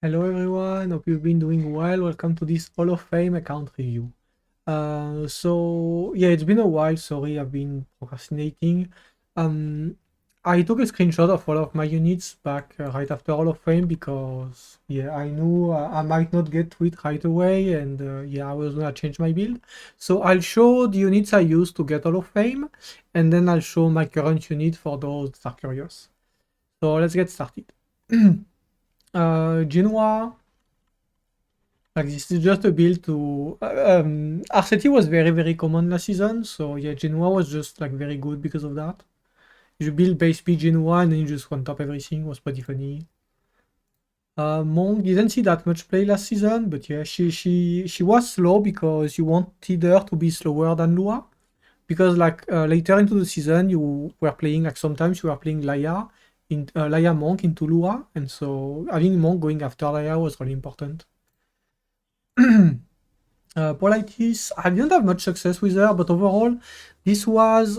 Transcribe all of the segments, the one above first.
Hello everyone, hope you've been doing well. Welcome to this Hall of Fame account review. So yeah, it's been a while. Sorry, I've been procrastinating. Um, I took a screenshot of all of my units back right after Hall of Fame because yeah, I knew I might not get to it right away, and yeah, I was gonna change my build. So I'll show the units I used to get Hall of Fame, and then I'll show my current unit for those that are curious. So let's get started. Genoa. Like this is just a build to RCT was very common last season, so yeah, Genoa was just like very good because of that. You build base speed Genoa and then you just one top everything, was pretty funny. Monk didn't see that much play last season, but yeah, she was slow because you wanted her to be slower than Lua. Because like later into the season you were playing like sometimes you were playing Laya in Laya Monk into Lua, and so having Monk going after Laya was really important. Politis, I didn't have much success with her, but overall, this was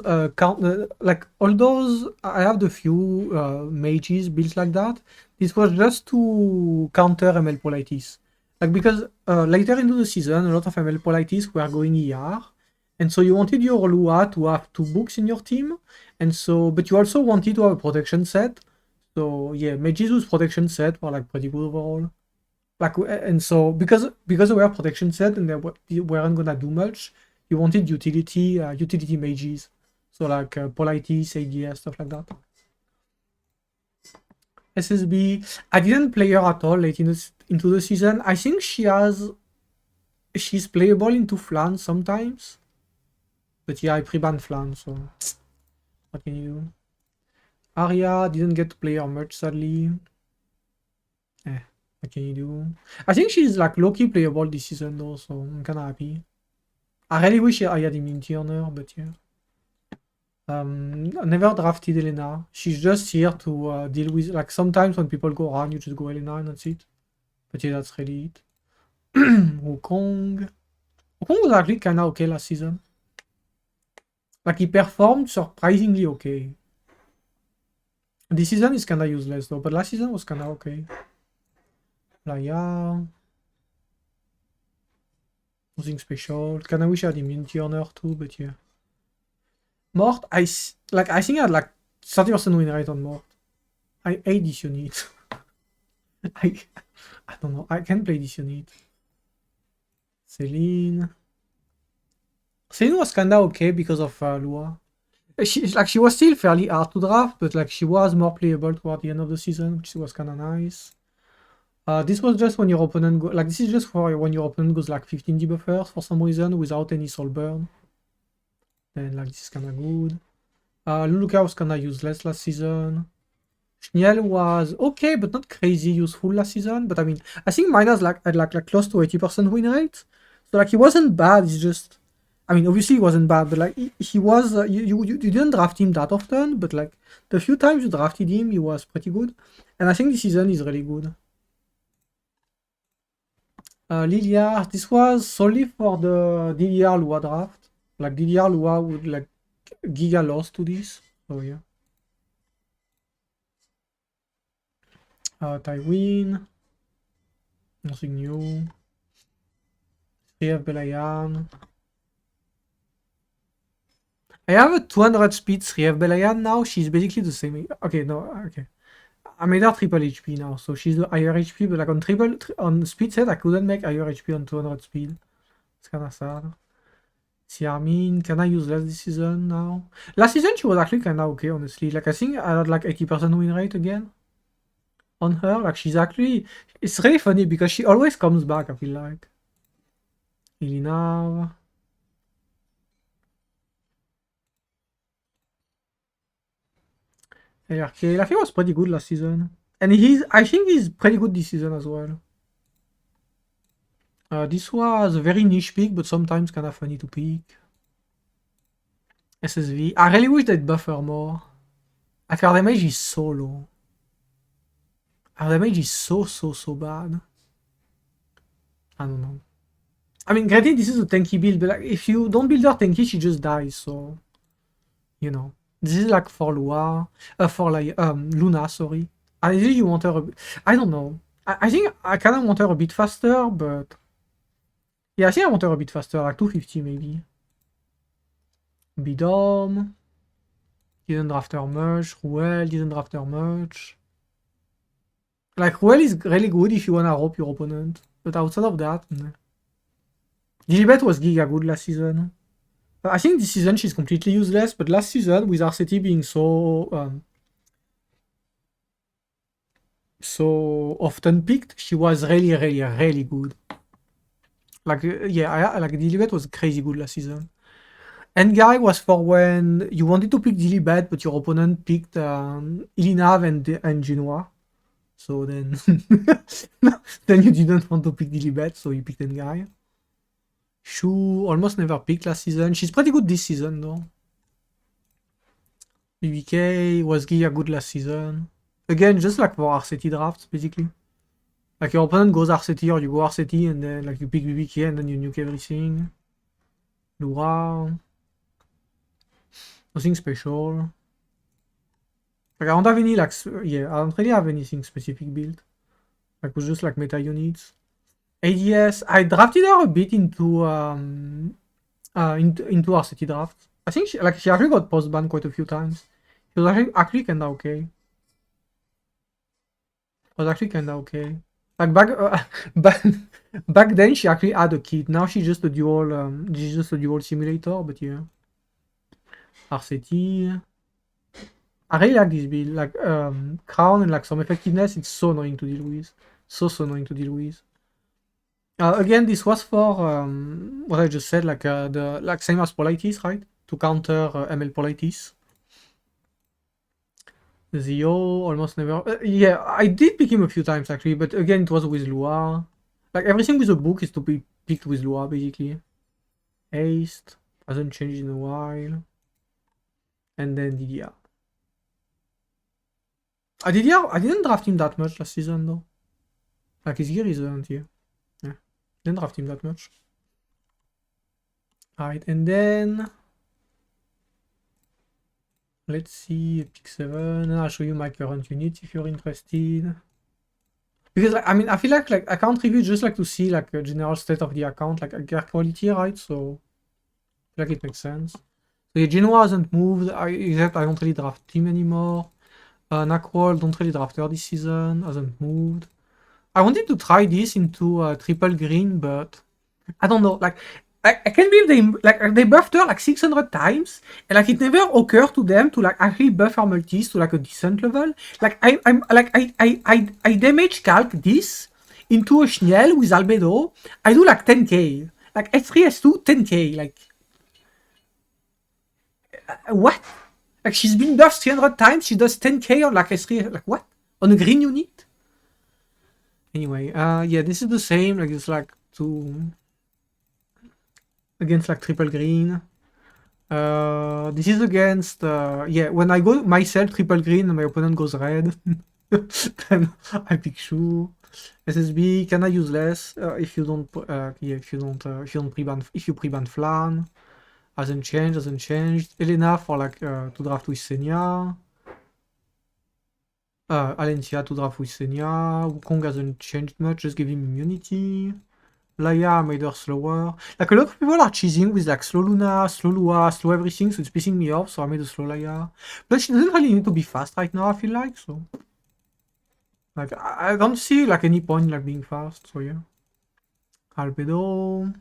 like all those. I have the few mages built like that. This was just to counter ML Politis, like because later into the season, a lot of ML Politis were going ER, and so you wanted your Lua to have two books in your team, and so but you also wanted to have a protection set. So yeah, mages with protection set were like pretty good overall. Like and so because we were protection set and they weren't gonna do much, you wanted utility mages, so like Politis, ADS, stuff like that. SSB, I didn't play her at all late into the season. I think she's playable into Flan sometimes, but yeah, I pre-ban Flan, so what can you do? Arya didn't get to play her much sadly. What can you do? I think she's like low-key playable this season though, so I'm kinda happy. I really wish I had immunity on her, but yeah. I never drafted Elena. She's just here to deal with, like, sometimes when people go around, you just go Elena and that's it. But yeah, that's really it. Wukong. Wukong was actually kinda okay last season. Like, he performed surprisingly okay. This season is kinda useless though, but last season was kinda okay. Laya. Nothing special. Kinda wish I had immunity on her too, but yeah. Mort, I think I had like 30% win rate on Mort. I hate this unit. I I don't know. I can play this unit. Celine. Celine was kinda okay because of Lua. She was still fairly hard to draft, but like she was more playable toward the end of the season, which was kinda nice. This was just when your opponent this is just for when your opponent goes like 15 debuffers for some reason without any soul burn. Then like this is kinda good. Luluka was kinda useless last season. Schniel was okay, but not crazy useful last season. But I mean, I think mine has had like close to 80% win rate. So like he wasn't bad. It's just, I mean, obviously he wasn't bad, but like he was. You didn't draft him that often, but like the few times you drafted him, he was pretty good. And I think this season is really good. Lilia, this was solely for the DDR Lua draft. Like DDR Lua would like giga loss to this. So yeah. Tywin. Nothing new. 3F Belayan. I have a 200 speed 3F Belayan now. She's basically the same. Okay, no, okay. I made her triple HP now, so she's higher HP, but like on speed set, I couldn't make higher HP on 200 speed. It's kinda sad. Xiamin, can I use less this season now? Last season she was actually kinda okay, honestly. Like I think I had like 80% win rate again on her. Like she's actually, it's really funny because she always comes back, I feel like. Elina. ARK. Laffy was pretty good last season. And I think he's pretty good this season as well. This was a very niche pick, but sometimes kind of funny to pick. SSV. I really wish they'd buffer more. Like our damage is so low. Our damage is so bad. I don't know. I mean, granted, this is a tanky build, but like, if you don't build her tanky, she just dies, so... You know. This is like for Lua. For like, Luna, sorry. Ideally, you want her... I don't know. I think I kind of want her a bit faster, but yeah, I think I want her a bit faster, like 250 maybe. Bidom. Didn't draft her much. Ruel didn't draft her much. Like, Ruel is really good if you wanna rope your opponent, but outside of that, nah. Gilibet was giga good last season. I think this season she's completely useless, but last season, with RCT being so often picked, she was really good. Like, yeah, like Dilibet was crazy good last season. Endguy was for when you wanted to pick Dilibet, but your opponent picked Ilinav and Genoa. So then, then you didn't want to pick Dilibet, so you picked Endguy. Shu almost never picked last season. She's pretty good this season though. BBK was Giga good last season. Again, just like for RCT drafts, basically. Like your opponent goes RCT or you go RCT and then like you pick BBK and then you nuke everything. Lura. Nothing special. Like I don't have any like yeah, I don't really have anything specific built. Like it was just like meta units. ADS, I drafted her a bit into RCT draft. I think she actually got post ban quite a few times. She was actually kinda okay. Was actually kinda okay. Like back then she actually had a kit. Now she's just a dual simulator, but yeah. RCT. I really like this build. Like Crown and like some effectiveness, it's so annoying to deal with. So annoying to deal with. Again, this was for what I just said, like the same as Politis, right? To counter ML Politis. Zio almost never. Yeah, I did pick him a few times actually, but again, it was with Lua. Like everything with a book is to be picked with Lua, basically. Haste hasn't changed in a while, and then DDR. DDR, I didn't draft him that much last season though. Like his gear isn't here. Yeah, didn't draft him that much. Alright, and then let's see epicseven. I'll show you my current unit if you're interested. Because like, I mean, I feel like account review just like to see like a general state of the account, like a gear quality, right? So I feel like it makes sense. So yeah, Genoa hasn't moved, except I don't really draft team anymore. Nakwall don't really draft her this season, hasn't moved. I wanted to try this into triple green, but I don't know. Like I can't believe they buffed her like 600 times, and like it never occurred to them to like actually buff her multis to like a decent level. Like I damage calc this into a Schnell with Albedo. I do like 10k. Like S3 S2 10k. Like what? Like she's been buffed 300 times. She does 10k on like S3. Like what? On a green unit? Anyway, yeah, this is the same. Like it's like two against like triple green. This is against yeah, when I go myself triple green and my opponent goes red, then I pick Shu. SSB kinda useless if you don't yeah, if you pre-ban Flan. Hasn't changed. Elena for like to draft with Senya. Alencia to draft with Senya. Wukong hasn't changed much, just give him immunity. Laia made her slower. Like a lot of people are cheesing with like slow Luna, slow Lua, slow everything, so it's pissing me off, so I made a slow Laia. But she doesn't really need to be fast right now, I feel like, so. Like I don't see like any point in like being fast, so yeah. Albedo.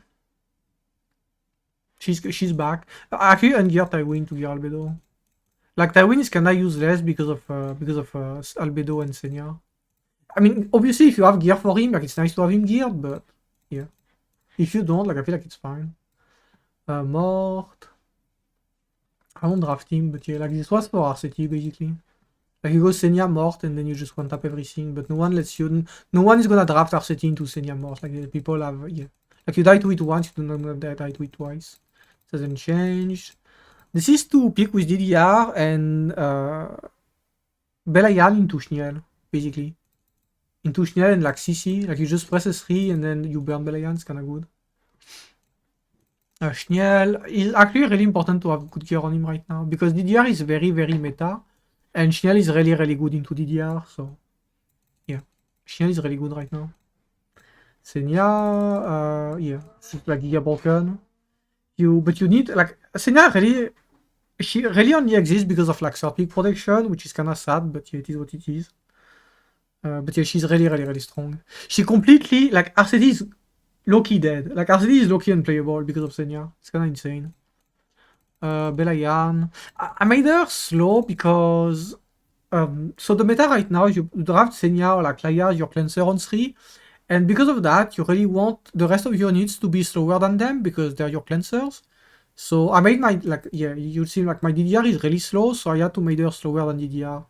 She's back. Actually ungear Tywin to gear Albedo. Like Tywin is kinda useless because of Albedo and Senya. I mean, obviously if you have gear for him, like it's nice to have him geared, but yeah. If you don't, like I feel like it's fine. Mort. I won't draft him, but yeah, like this was for RCT basically. Like you go Senya Mort and then you just one tap everything, but no one lets you. No one is gonna draft RCT into Senya Mort. Like people have, yeah. Like you die to it once, you do not die to it twice. It hasn't changed. This is to pick with DDR and Belayan into Schnell, basically. Into Schnell and like CC, like you just press S3 and then you burn Belayan, it's kinda good. Schnell is actually really important to have good gear on him right now, because DDR is very meta, and Schnell is really good into DDR, so yeah. Xian is really good right now. Senya, yeah, it's like Giga broken. But you need like Senya really. She really only exists because of like third pick protection, which is kind of sad, but yeah, it is what it is. But yeah, she's really strong. She completely like RCD is low-key dead. Like RCD is low-key unplayable because of Senya. It's kind of insane. Belayan. I made her slow because so the meta right now is you draft Senya or like Laya as your cleanser on 3. And because of that, you really want the rest of your units to be slower than them because they're your cleansers. So I made my, like, yeah, you see, like, my DDR is really slow, so I had to make her slower than DDR.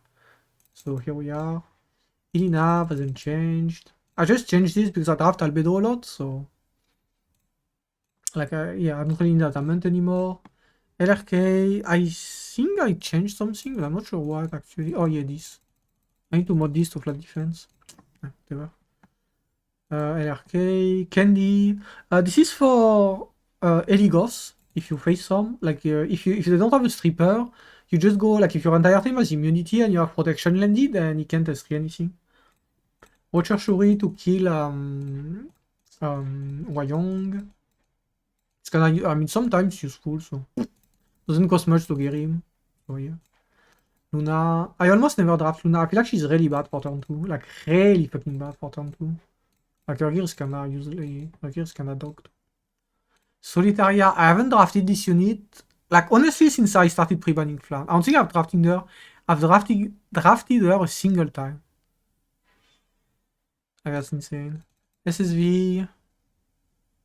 So here we are. Ilina hasn't changed. I just changed this because I draft Albedo a lot, so... Like, yeah, I don't really need Adamant anymore. LRK, I think I changed something, but I'm not sure what, actually. Oh, yeah, this. I need to mod this to flat defense. Whatever. LRK, Candy. This is for Eligos. If you face some, like if they don't have a stripper, you just go like if your entire team has immunity and you have protection landed, then he can't S3 anything. Watcher Shuri to kill Wayong. It's kinda, I mean, sometimes useful, so doesn't cost much to get him. So yeah. Luna, I almost never draft Luna. I feel like she's really bad for turn 2, like really fucking bad for turn 2. Like her gear is kinda usually, her gear is kinda dogged. Solitaria, I haven't drafted this unit. Like, honestly, since I started pre-banning Flan. I don't think I've drafted her. I've drafted her a single time. Like, that's insane. SSV.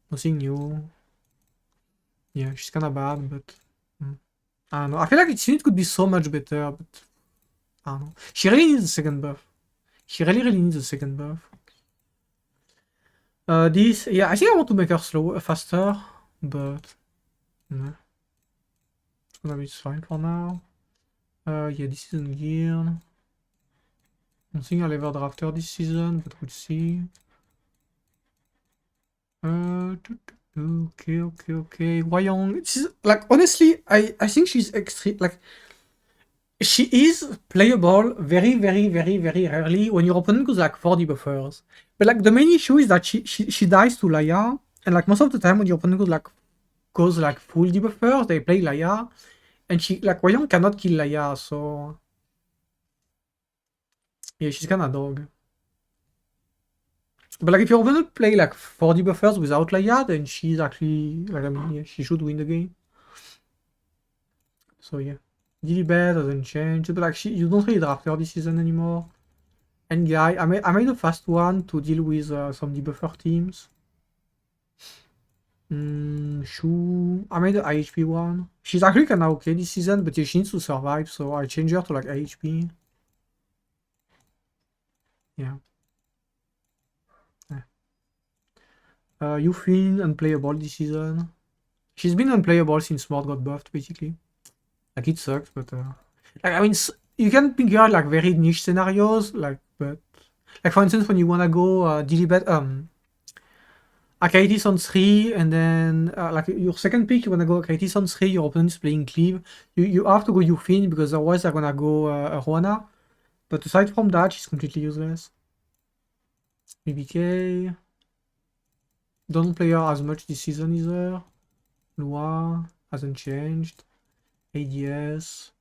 Nothing new. Yeah, she's kinda bad, but... I don't know. I feel like this unit could be so much better, but... I don't know. She really needs a second buff. She really needs a second buff. This... Yeah, I think I want to make her slower, faster, but... Nah. It's gonna be fine for now. Yeah, this isn't geared. I don't think I'll ever draft her this season, but we'll see. Okay. Wayong. She's, like, honestly, I think she's extreme. Like, she is playable very rarely when your opponent goes like 4 debuffers. But like the main issue is that she dies to Laya, and like most of the time when your opponent goes like full debuffers, they play Laya, and she like Wayong cannot kill Laya, so yeah, she's kinda dog. But like if your opponent play like 4 debuffers without Laya, then she's actually like, I mean, yeah, she should win the game. So yeah. Dilibet doesn't change, but like you don't really draft her this season anymore. And guy, I made a fast one to deal with some debuffer teams. Shu, I made the IHP one. She's actually kinda okay this season, but yeah, she needs to survive, so I changed her to like IHP. Yeah. Yufin unplayable this season. She's been unplayable since Smart got buffed, basically. Like, it sucks, but like, I mean, you can pick out like very niche scenarios, like, but like for instance when you wanna go Dilibet Akaitis on 3, and then like your second pick you wanna go Akaitis on 3, your opponent is playing Cleave, you have to go Yufin because otherwise they're gonna go Arwana. But aside from that, she's completely useless. BBK. Don't play her as much this season either. Lua hasn't changed. ADS.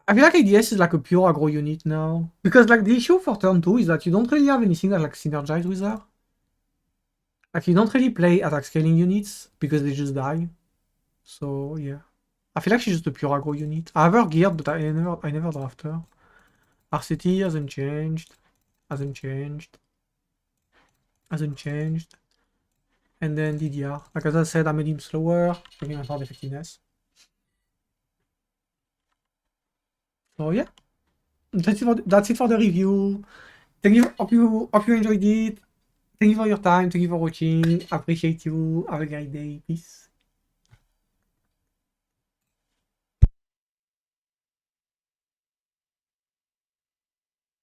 I feel like ADS is like a pure aggro unit now. Because like the issue for turn 2 is that you don't really have anything that like synergize with her. Like you don't really play attack scaling units because they just die. So yeah. I feel like she's just a pure aggro unit. I have her geared, but I never draft her. RCT hasn't changed. Hasn't changed. And then DDR. Like as I said, I made him slower, taking my hard effectiveness. So yeah. That's it for the review. Thank you. Hope you enjoyed it. Thank you for your time. Thank you for watching. Appreciate you. Have a great day. Peace.